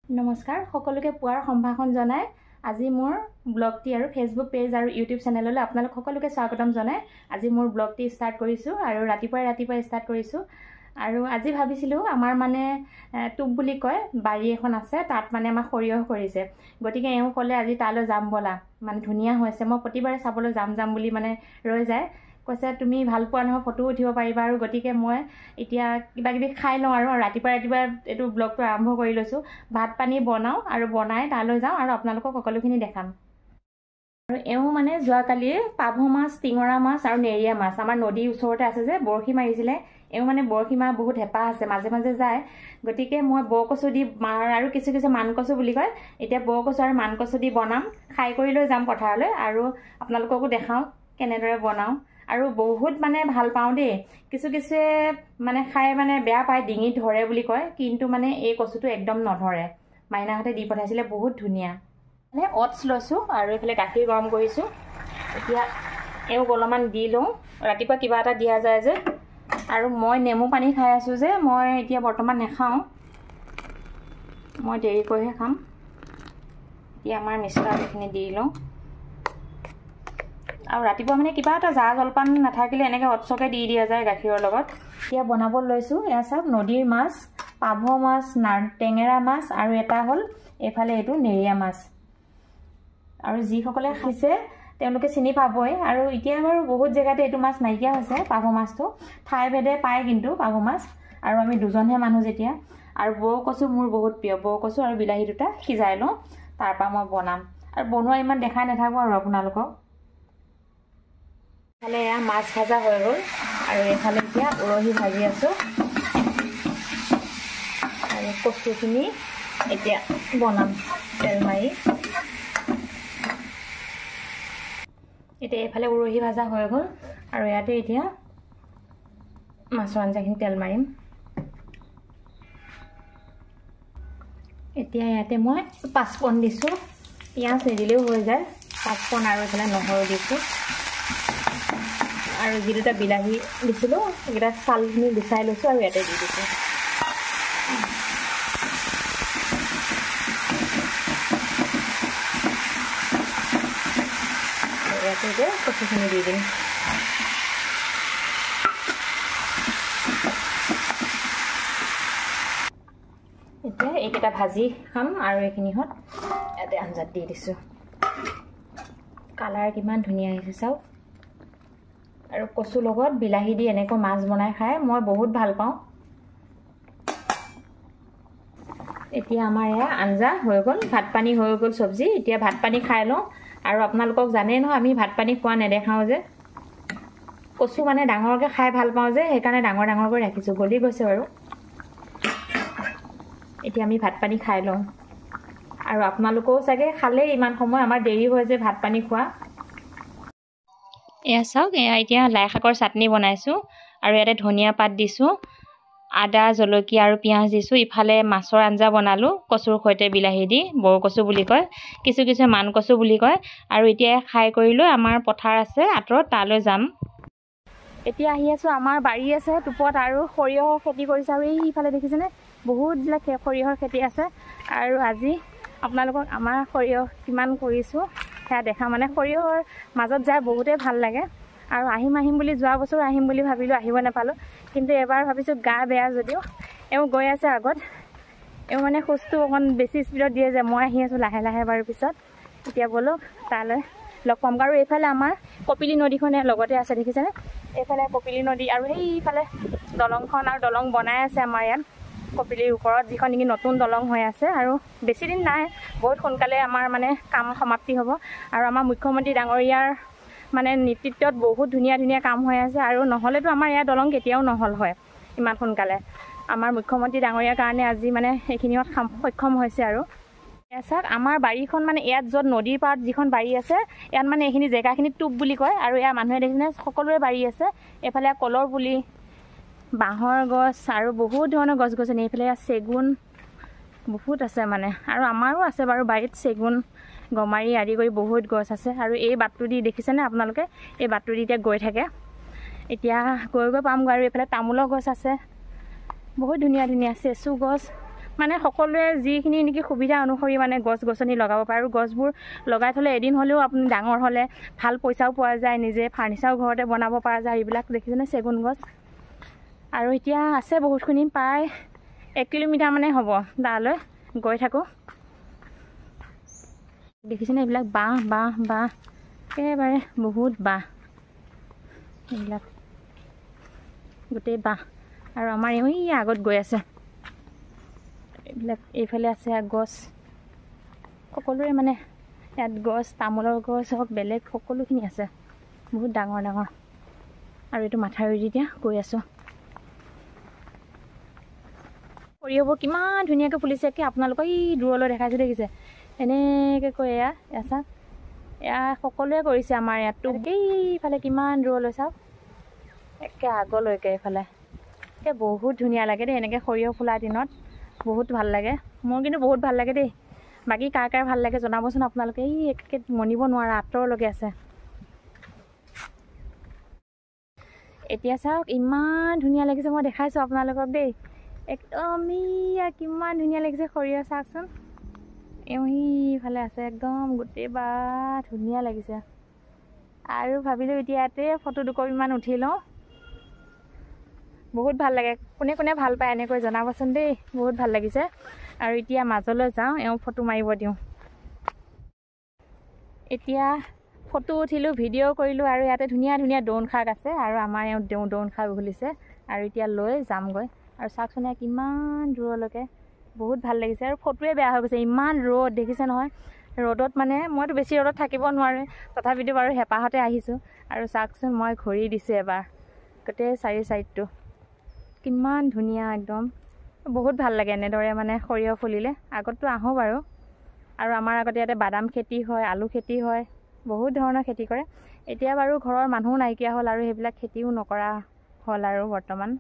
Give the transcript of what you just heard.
নমস্কাৰ সকলোকে পুৱাৰ সম্ভাষণ জনাই আজি মোৰ ব্লগটি আৰু ফেচবুক পেজ আৰু ইউটিউব চেনেললৈ আপোনালোক সকলোকে স্বাগতম জনাই আজি মোৰ ব্লগটি ষ্টাৰ্ট কৰিছোঁ আৰু ৰাতিপুৱাই ষ্টাৰ্ট কৰিছোঁ আৰু আজি ভাবিছিলোঁ আমাৰ মানে টুপ বুলি কয় বাৰী এখন আছে তাত মানে আমাৰ সৰিয়হ কৰিছে গতিকে এওঁ ক'লে আজি তালৈ যাম বলা মানে ধুনীয়া হৈছে মই প্ৰতিবাৰে চাবলৈ যাম বুলি মানে ৰৈ যায় কৈছে তুমি ভাল পোৱা নহয় ফটো উঠিব পাৰিবা আৰু গতিকে মই এতিয়া কিবা কিবি খাই লওঁ আৰু ৰাতিপুৱা এইটো ব্লগটো আৰম্ভ কৰি লৈছোঁ ভাত পানী বনাওঁ আৰু বনাই তালৈ যাওঁ আৰু আপোনালোকক সকলোখিনি দেখাম আৰু এওঁ মানে যোৱাকালি পাভ মাছ টিঙৰা মাছ আৰু নেৰিয়া মাছ আমাৰ নদীৰ ওচৰতে আছে যে বৰশী মাৰিছিলে এওঁ মানে বৰশী মাৰা বহুত হেঁপাহ আছে মাজে মাজে যায় গতিকে মই বৰকচু দি আৰু কিছু মানকচু বুলি কয় এতিয়া বৰকচু আৰু মানকচু দি বনাম খাই কৰি লৈ যাম পথাৰলৈ আৰু আপোনালোককো দেখাওঁ কেনেদৰে বনাওঁ আৰু বহুত মানে ভাল পাওঁ দেই কিছুৱে মানে খাই মানে বেয়া পায় ডিঙিত ধৰে বুলি কয় কিন্তু মানে এই কচুটো একদম নধৰে মাইনাহঁতে দি পঠাইছিলে বহুত ধুনীয়া মানে অটছ লৈছোঁ আৰু এইফালে গাখীৰ গৰম কৰিছোঁ এতিয়া এওঁক অলপমান দি লওঁ ৰাতিপুৱা কিবা এটা দিয়া যায় যে আৰু মই নেমু পানী খাই আছোঁ যে মই এতিয়া বৰ্তমান নাখাওঁ মই দেৰিকৈহে খাম এতিয়া আমাৰ মিষ্টাৰ এইখিনি দি লওঁ আৰু ৰাতিপুৱা মানে কিবা এটা জা জলপান নাথাকিলে এনেকৈ অটছকে দি দিয়া যায় গাখীৰৰ লগত এতিয়া বনাব লৈছোঁ এয়া চাওক নদীৰ মাছ পাভ মাছ টেঙেৰা মাছ আৰু এটা হ'ল এইফালে এইটো নেৰিয়া মাছ আৰু যিসকলে খাইছে তেওঁলোকে চিনি পাবই আৰু এতিয়া বাৰু বহুত জেগাতে এইটো মাছ নাইকিয়া হৈছে পাভ মাছটো ঠাই ভেদে পায় কিন্তু পাভ মাছ আৰু আমি দুজনহে মানুহ যেতিয়া আৰু বৰকচু মোৰ বহুত প্ৰিয় বৰকচু আৰু বিলাহী দুটা সিজাই লওঁ তাৰপৰা মই বনাম আৰু বনোৱা ইমান দেখাই নাথাকোঁ আৰু আপোনালোকক এইফালে এয়া মাছ ভাজা হৈ গ'ল আৰু এইফালে এতিয়া উৰহি ভাজি আছোঁ আৰু কচুখিনি এতিয়া বনাম তেল মাৰি এতিয়া এইফালে উৰহি ভাজা হৈ গ'ল আৰু ইয়াতে এতিয়া মাছৰ আঞ্জাখিনি তেল মাৰিম এতিয়া ইয়াতে মই পাঁচপন দিছোঁ পিঁয়াজ নিদিলেও হৈ যায় পাঁচপন আৰু এইফালে নহৰু দিছোঁ আৰু যি দুটা বিলাহী দিছিলোঁ সেইকেইটা চালখিনি গুচাই লৈছোঁ আৰু ইয়াতে দি দিছোঁ ইয়াতে এতিয়া কচুখিনি দি দিম এতিয়া এইকেইটা ভাজি খাম আৰু এইখিনিহঁত ইয়াতে আঞ্জাত দি দিছোঁ কালাৰ কিমান ধুনীয়া আহিছে চাওক আৰু কচুৰ লগত বিলাহী দি এনেকৈ মাছ বনাই খাই মই বহুত ভাল পাওঁ এতিয়া আমাৰ এয়া আঞ্জা হৈ গ'ল ভাত পানী হৈ গ'ল চব্জি এতিয়া ভাত পানী খাই লওঁ আৰু আপোনালোকক জানেই নহয় আমি ভাত পানী খোৱা নেদেখাওঁ যে কচু মানে ডাঙৰকৈ খাই ভাল পাওঁ যে সেইকাৰণে ডাঙৰকৈ ৰাখিছোঁ গলি গৈছে বাৰু এতিয়া আমি ভাত পানী খাই লওঁ আৰু আপোনালোকেও চাগে খালেই ইমান সময় আমাৰ দেৰি হৈ যে ভাত পানী খোৱা এয়া চাওক এয়া এতিয়া লাই শাকৰ চাটনি বনাইছোঁ আৰু ইয়াতে ধনিয়া পাত দিছোঁ আদা জলকীয়া আৰু পিঁয়াজ দিছোঁ ইফালে মাছৰ আঞ্জা বনালোঁ কচুৰ সৈতে বিলাহী দি বৰকচু বুলি কয় কিছু মানকচু বুলি কয় আৰু এতিয়া খাই কৰি লৈ আমাৰ পথাৰ আছে আঁতৰত তালৈ যাম এতিয়া আহি আছোঁ আমাৰ বাৰী আছে টুপত আৰু সৰিয়হৰ খেতি কৰিছে আৰু এইফালে দেখিছেনে বহুতবিলাক সৰিয়হৰ খেতি আছে আৰু আজি আপোনালোকক আমাৰ সৰিয়হ কিমান কৰিছোঁ সেয়া দেখা মানে সৰিয়হৰ মাজত যাই বহুতেই ভাল লাগে আৰু আহিম বুলি যোৱা বছৰ আহিম বুলি ভাবিলোঁ আহিব নাপালোঁ কিন্তু এবাৰ ভাবিছোঁ গা বেয়া যদিও এওঁ গৈ আছে আগত এওঁ মানে খোজটো অকণ বেছি স্পীডত দিয়ে যে মই আহি আছোঁ লাহে বাৰু পিছত এতিয়া ব'লক তালৈ লগ পাম আৰু এইফালে আমাৰ কপিলী নদীখনে লগতে আছে দেখিছেনে এইফালে কপিলী নদী আৰু সেইফালে দলংখন আৰু দলং বনাই আছে আমাৰ ইয়াত কপিলীৰ ওপৰত যিখন নেকি নতুন দলং হৈ আছে আৰু বেছি দিন নাই বহুত সোনকালে আমাৰ মানে কাম সমাপ্তি হ'ব আৰু আমাৰ মুখ্যমন্ত্ৰী ডাঙৰীয়াৰ মানে নেতৃত্বত বহুত ধুনীয়া কাম হৈ আছে আৰু নহ'লেতো আমাৰ ইয়াৰ দলং কেতিয়াও নহ'ল হয় ইমান সোনকালে আমাৰ মুখ্যমন্ত্ৰী ডাঙৰীয়াৰ কাৰণে আজি মানে এইখিনিত সক্ষম হৈছে আৰু এয়া চাওক আমাৰ বাৰীখন মানে ইয়াত য'ত নদীৰ পাৰত যিখন বাৰী আছে ইয়াত মানে এইখিনি জেগাখিনি টুপ বুলি কয় আৰু ইয়াৰ মানুহে দেখিছেনে সকলোৰে বাৰী আছে এইফালে কলৰ পুলি বাঁহৰ গছ আৰু বহুত ধৰণৰ গছ গছনি এইফালে চেগুন বহুত আছে মানে আৰু আমাৰো আছে বাৰু বাৰীত চেগুন গমাৰি আদি কৰি বহুত গছ আছে আৰু এই বাটটো দি দেখিছেনে আপোনালোকে এই বাটটো দি এতিয়া গৈ থাকে এতিয়া গৈ পামগৈ আৰু এইফালে তামোলৰ গছ আছে বহুত ধুনীয়া চেচু গছ মানে সকলোৱে যিখিনি নেকি সুবিধা অনুসৰি মানে গছ গছনি লগাব পাৰে আৰু গছবোৰ লগাই থ'লে এদিন হ'লেও আপুনি ডাঙৰ হ'লে ভাল পইচাও পোৱা যায়, নিজে ফাৰ্নিচাৰো ঘৰতে বনাব পৰা যায়। এইবিলাক দেখিছেনে চেগুন গছ। আৰু এতিয়া আছে বহুতখিনি, প্ৰায় 1 কিলোমিটাৰ মানে হ'ব তালৈ গৈ থাকোঁ। দেখিছেনে এইবিলাক বাঁহ বাঁহ বাঁহ, একেবাৰে বহুত বাঁহ, এইবিলাক গোটেই বাঁহ। আৰু আমাৰ এই আগত গৈ আছে এইবিলাক, এইফালে আছে গছ, সকলোৰে মানে ইয়াত গছ, তামোলৰ গছ হওক বেলেগ সকলোখিনি আছে, বহুত ডাঙৰ ডাঙৰ। আৰু এইটো মাথাউৰি দি এতিয়া গৈ আছোঁ। সৰিয়হবোৰ কিমান ধুনীয়াকৈ ফুলিছে, একে আপোনালোকৰ এই দূৰলৈ দেখাইছোঁ দেখিছে, এনেকৈ কৈ এয়া চাওক, এয়া সকলোৱে কৰিছে আমাৰ ইয়াততো। এইফালে কিমান দূৰলৈ চাওক, একে আগলৈকে এইফালে, একে বহুত ধুনীয়া লাগে দেই এনেকৈ সৰিয়হ ফুলা দিনত, বহুত ভাল লাগে। মোৰ কিন্তু বহুত ভাল লাগে দেই। বাকী কাৰ কাৰ ভাল লাগে জনাবচোন আপোনালোকে। এই একে মনিব নোৱাৰা আঁতৰলৈকে আছে। এতিয়া চাওক ইমান ধুনীয়া লাগিছে, মই দেখাইছোঁ আপোনালোকক দেই, একদম কিমান ধুনীয়া লাগিছে সৰিয়হ চাওকচোন। এইফালে আছে একদম গোটেই বা ধুনীয়া লাগিছে। আৰু ভাবিলোঁ এতিয়া ইয়াতে ফটো দুকপিমান উঠি লওঁ, বহুত ভাল লাগে। কোনে কোনে ভাল পায় এনেকৈ জনাবচোন দেই, বহুত ভাল লাগিছে। আৰু এতিয়া মাজলৈ যাওঁ, ফটো মাৰিব দিওঁ। এতিয়া ফটো উঠিলোঁ, ভিডিঅ' কৰিলোঁ, আৰু ইয়াতে ধুনীয়া ধুনীয়া দৌন শাক আছে, আৰু আমাৰ দৌন শাক উঘলিছে, আৰু এতিয়া লৈ যামগৈ। আৰু চাওকচোন কিমান দূৰলৈকে, বহুত ভাল লাগিছে। আৰু ফটোৱে বেয়া হৈ গৈছে, ইমান ৰ'দ দেখিছে নহয়। ৰ'দত মানে মইতো বেছি ৰ'দত থাকিব নোৱাৰোঁ, তথাপিতো বাৰু হেঁপাহতে আহিছোঁ। আৰু চাওকচোন মই ঘূৰি দিছোঁ এবাৰ, গোটেই চাইডটো কিমান ধুনীয়া একদম, বহুত ভাল লাগে এনেদৰে মানে সৰিয়হ ফুলিলে। আগততো আহোঁ বাৰু, আৰু আমাৰ আগতে ইয়াতে বাদাম খেতি হয়, আলু খেতি হয়, বহুত ধৰণৰ খেতি কৰে। এতিয়া বাৰু ঘৰৰ মানুহো নাইকিয়া হ'ল আৰু সেইবিলাক খেতিও নকৰা হ'ল আৰু বৰ্তমান।